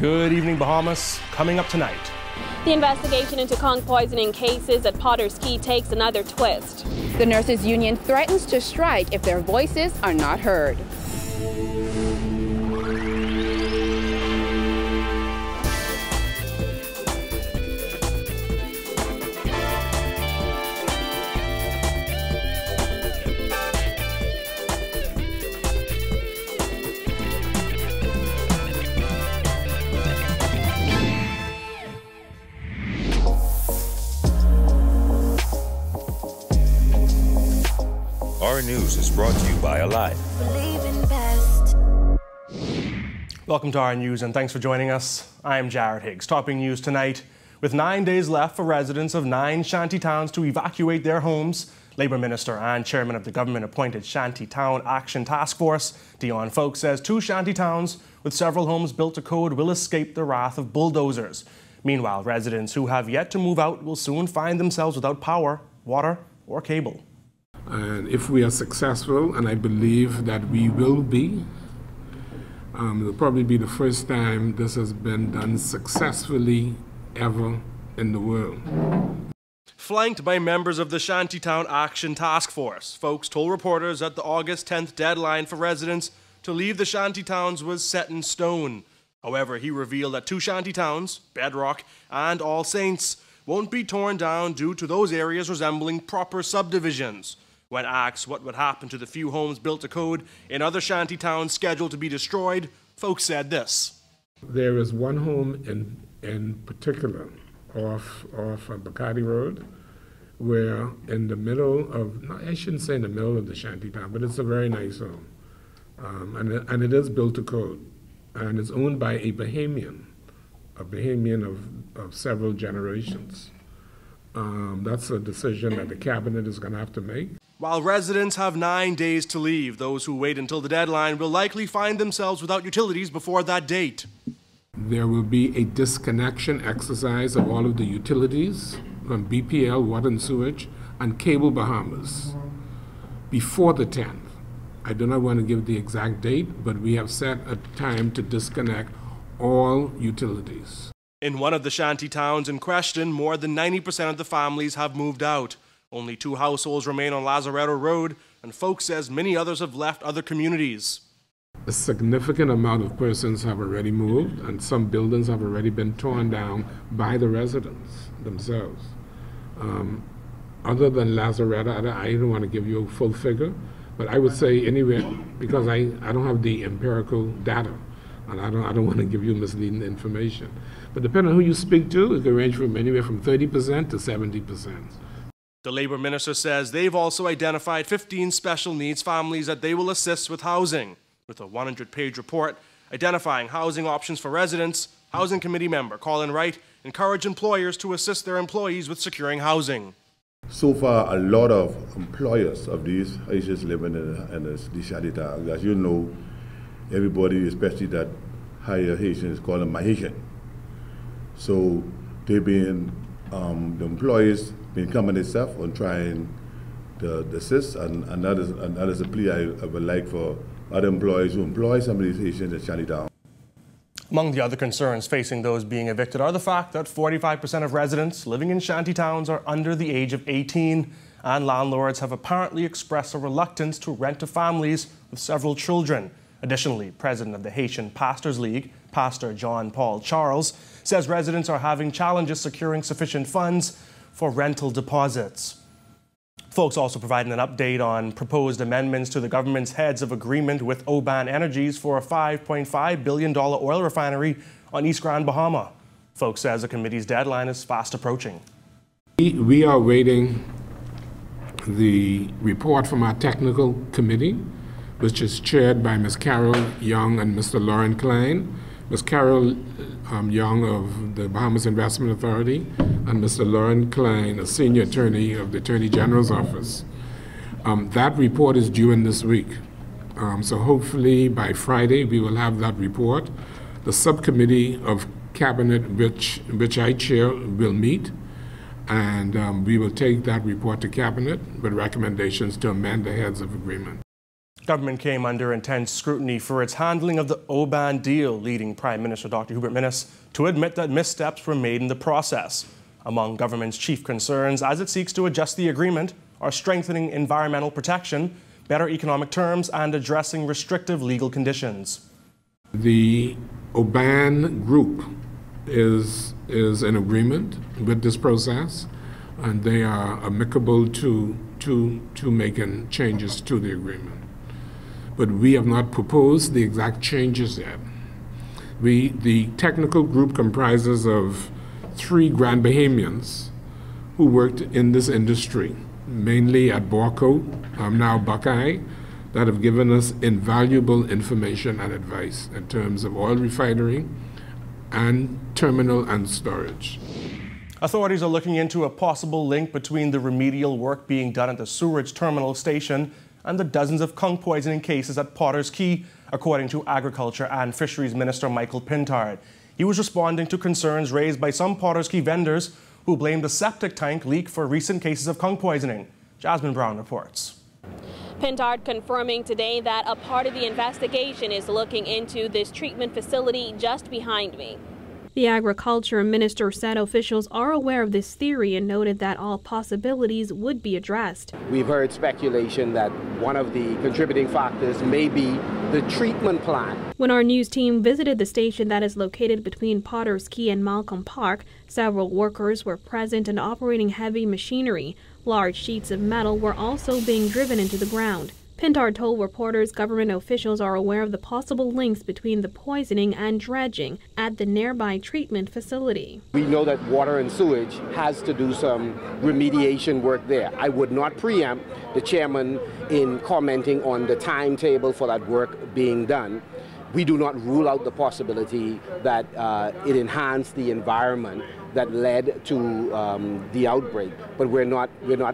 Good evening, Bahamas. Coming up tonight. The investigation into Conch poisoning cases at Potter's Key takes another twist. The nurses' union threatens to strike if their voices are not heard. Our News is brought to you by Alive. Welcome to Our News and thanks for joining us. I'm Jared Higgs. Topping news tonight. With 9 days left for residents of 9 shanty towns to evacuate their homes, Labour Minister and Chairman of the government-appointed Shanty Town Action Task Force, Dion Folk, says 2 shanty towns with several homes built to code will escape the wrath of bulldozers. Meanwhile, residents who have yet to move out will soon find themselves without power, water or cable. And if we are successful, and I believe that we will be, it'll probably be the first time this has been done successfully ever in the world. Flanked by members of the Shantytown Action Task Force, folks told reporters that the August 10th deadline for residents to leave the shantytowns was set in stone. However, he revealed that 2 shantytowns, Bedrock and All Saints, won't be torn down due to those areas resembling proper subdivisions. When asked what would happen to the few homes built to code in other shanty towns scheduled to be destroyed, folks said this. There is one home in particular off Bacardi Road where in the middle of, no, I shouldn't say in the middle of the shanty town, but it's a very nice home. And it is built to code. And it's owned by a Bahamian of several generations. That's a decision that the cabinet is going to have to make. While residents have 9 days to leave, those who wait until the deadline will likely find themselves without utilities before that date. There will be a disconnection exercise of all of the utilities from BPL, Water and Sewage, and Cable Bahamas before the 10th. I do not want to give the exact date, but we have set a time to disconnect all utilities. In one of the shanty towns in question, more than 90% of the families have moved out. Only 2 households remain on Lazaretto Road, and folks says many others have left other communities. A significant amount of persons have already moved, and some buildings have already been torn down by the residents themselves. Other than Lazaretto, I don't want to give you a full figure, but I would say anywhere, because I don't have the empirical data, and I don't want to give you misleading information. But depending on who you speak to, it can range from anywhere from 30% to 70%. The Labour Minister says they've also identified 15 special needs families that they will assist with housing. With a 100-page report identifying housing options for residents, Housing Committee member Colin Wright encouraged employers to assist their employees with securing housing. So far, a lot of employers of these Haitians living in the shanty towns, as you know, everybody, especially that higher Haitian, is called them Haitian. So they've been, the employees been coming themselves on trying to assist, and that is a plea I would like for other employees who employ some of these Haitians in Shantytown. Among the other concerns facing those being evicted are the fact that 45% of residents living in shanty towns are under the age of 18, and landlords have apparently expressed a reluctance to rent to families with several children. Additionally, President of the Haitian Pastors League, Pastor John Paul Charles, says residents are having challenges securing sufficient funds for rental deposits. Folks also providing an update on proposed amendments to the government's heads of agreement with Oban Energies for a $5.5 billion oil refinery on East Grand Bahama. Folks says the committee's deadline is fast approaching. We are waiting the report from our technical committee, which is chaired by Ms. Carol Young and Mr. Lauren Klein. Ms. Carol Young of the Bahamas Investment Authority and Mr. Lauren Klein, a senior attorney of the Attorney General's office. That report is due in this week. So hopefully by Friday we will have that report. The subcommittee of cabinet which I chair will meet, and we will take that report to cabinet with recommendations to amend the heads of agreement. Government came under intense scrutiny for its handling of the Oban deal, leading Prime Minister Dr. Hubert Minnis to admit that missteps were made in the process. Among government's chief concerns as it seeks to adjust the agreement are strengthening environmental protection, better economic terms, and addressing restrictive legal conditions. The Oban group is in agreement with this process, and they are amicable to making changes to the agreement. But we have not proposed the exact changes yet. The technical group comprises of 3 Grand Bahamians who worked in this industry, mainly at Borco, now Buckeye, that have given us invaluable information and advice in terms of oil refinery and terminal and storage. Authorities are looking into a possible link between the remedial work being done at the sewerage terminal station and the dozens of conch poisoning cases at Potter's Key, according to Agriculture and Fisheries Minister Michael Pintard. He was responding to concerns raised by some Potter's Key vendors who blamed a septic tank leak for recent cases of conch poisoning. Jasmine Brown reports. Pintard confirming today that a part of the investigation is looking into this treatment facility just behind me. The Agriculture Minister said officials are aware of this theory and noted that all possibilities would be addressed. We've heard speculation that one of the contributing factors may be the treatment plant. When our news team visited the station that is located between Potter's Key and Malcolm Park, several workers were present and operating heavy machinery. Large sheets of metal were also being driven into the ground. Pintard told reporters government officials are aware of the possible links between the poisoning and dredging at the nearby treatment facility. We know that water and sewage has to do some remediation work there. I would not preempt the chairman in commenting on the timetable for that work being done. We do not rule out the possibility that it enhanced the environment that led to the outbreak, but we're not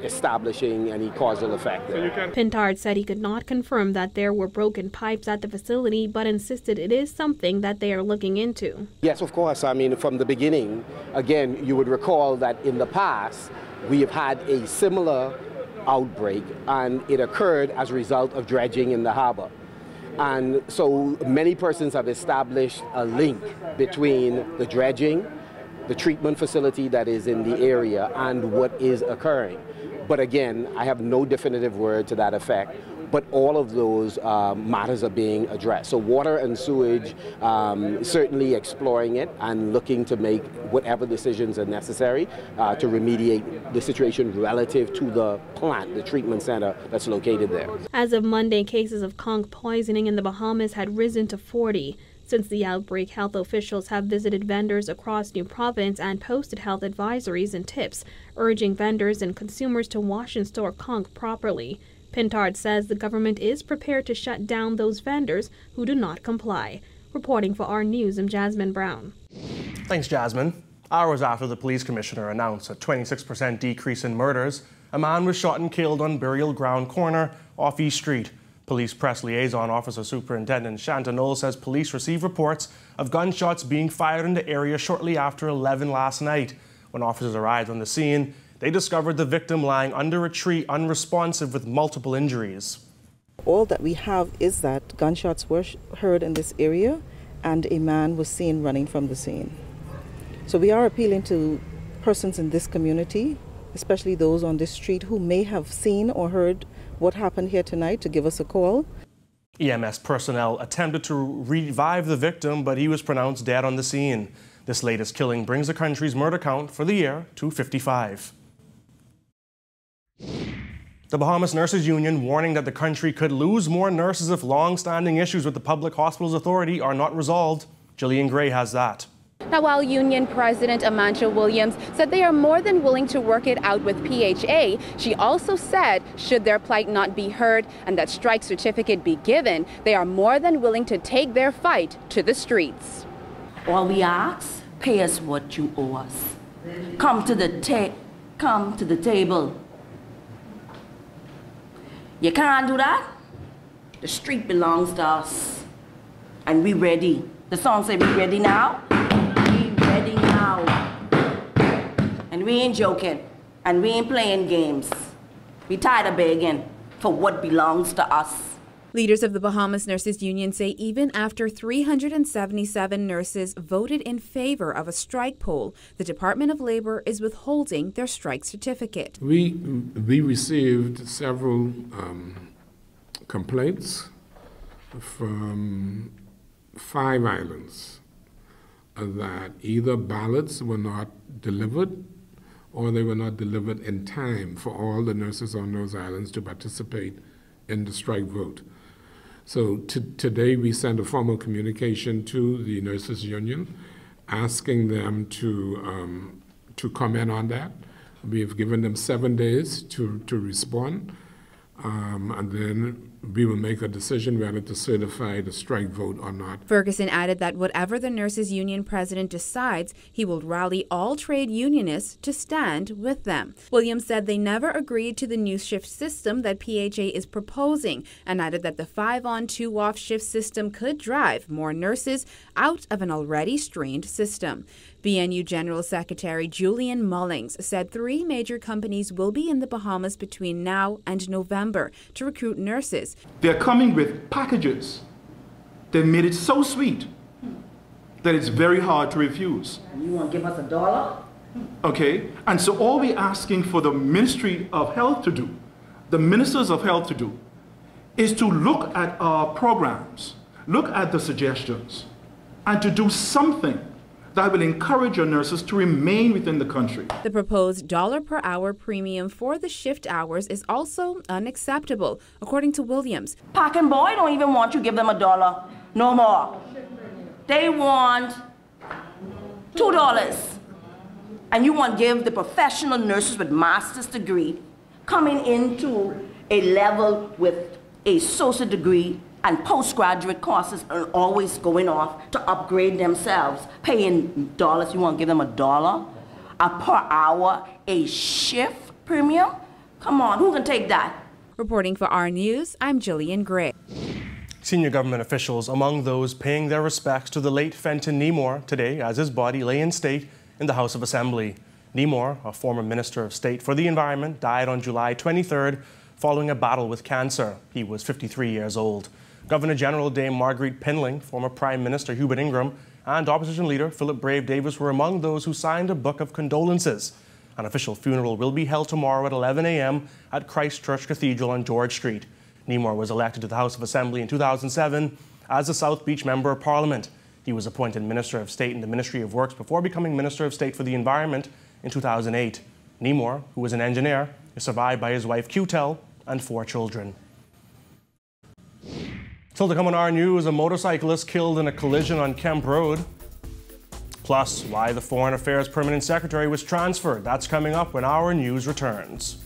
establishing any causal effect there. Pintard said he could not confirm that there were broken pipes at the facility, but insisted it is something that they are looking into. Yes, of course. I mean, from the beginning, again, you would recall that in the past, we have had a similar outbreak, and it occurred as a result of dredging in the harbor. And so many persons have established a link between the dredging, the treatment facility that is in the area, and what is occurring. But again, I have no definitive word to that effect, but all of those matters are being addressed. So water and sewage, certainly exploring it and looking to make whatever decisions are necessary to remediate the situation relative to the plant, the treatment center that's located there. As of Monday, cases of conch poisoning in the Bahamas had risen to 40. Since the outbreak, health officials have visited vendors across New Province and posted health advisories and tips, urging vendors and consumers to wash and store conch properly. Pintard says the government is prepared to shut down those vendors who do not comply. Reporting for Our News, I'm Jasmine Brown. Thanks, Jasmine. Hours after the police commissioner announced a 26% decrease in murders, a man was shot and killed on Burial Ground Corner off East Street. Police Press Liaison Officer Superintendent Shanty says police received reports of gunshots being fired in the area shortly after 11 last night. When officers arrived on the scene, they discovered the victim lying under a tree unresponsive with multiple injuries. All that we have is that gunshots were heard in this area and a man was seen running from the scene. So we are appealing to persons in this community, especially those on this street who may have seen or heard what happened here tonight, to give us a call. EMS personnel attempted to revive the victim, but he was pronounced dead on the scene. This latest killing brings the country's murder count for the year to 55. The Bahamas Nurses Union warning that the country could lose more nurses if long-standing issues with the Public Hospitals Authority are not resolved. Gillian Gray has that. Now, while Union President Amantha Williams said they are more than willing to work it out with PHA, she also said should their plight not be heard and that strike certificate be given, they are more than willing to take their fight to the streets. All we ask, pay us what you owe us. Come to the table. You can't do that? The street belongs to us. And we ready. The song say we ready now. And we ain't joking, and we ain't playing games. We tired of begging for what belongs to us. Leaders of the Bahamas Nurses Union say even after 377 nurses voted in favor of a strike poll, the Department of Labor is withholding their strike certificate. We received several complaints from 5 islands that either ballots were not delivered or they were not delivered in time for all the nurses on those islands to participate in the strike vote. So today we sent a formal communication to the Nurses Union asking them to comment on that. We have given them 7 days to respond, and then we will make a decision whether to certify the strike vote or not. Ferguson added that whatever the Nurses Union president decides, he will rally all trade unionists to stand with them. Williams said they never agreed to the new shift system that PHA is proposing, and added that the 5-on, 2-off shift system could drive more nurses out of an already strained system. BNU General Secretary Julian Mullings said 3 major companies will be in the Bahamas between now and November to recruit nurses. They're coming with packages. They made it so sweet that it's very hard to refuse. And you want to give us $1? Okay, and so all we're asking for the Ministry of Health to do, the Ministers of Health to do, is to look at our programs, look at the suggestions, and to do something that will encourage our nurses to remain within the country. The proposed $1 per hour premium for the shift hours is also unacceptable, according to Williams. Pack and Boy don't even want you to give them $1. No more. They want $2. And you want to give the professional nurses with master's degree coming into a level with a associate degree and postgraduate courses are always going off to upgrade themselves, paying dollars. You want to give them $1 per hour, a shift premium? Come on, who can take that? Reporting for Our News, I'm Jillian Gray. Senior government officials among those paying their respects to the late Fenton Neely today as his body lay in state in the House of Assembly. Neely, a former Minister of State for the Environment, died on July 23rd following a battle with cancer. He was 53 years old. Governor General Dame Marguerite Pinling, former Prime Minister Hubert Ingraham, and Opposition Leader Philip Brave Davis were among those who signed a book of condolences. An official funeral will be held tomorrow at 11 a.m. at Christ Church Cathedral on George Street. Neely was elected to the House of Assembly in 2007 as a South Beach Member of Parliament. He was appointed Minister of State in the Ministry of Works before becoming Minister of State for the Environment in 2008. Neely, who was an engineer, is survived by his wife Q-Tel and 4 children. Still to come on Our News, a motorcyclist killed in a collision on Kemp Road. Plus, why the Foreign Affairs Permanent Secretary was transferred. That's coming up when Our News returns.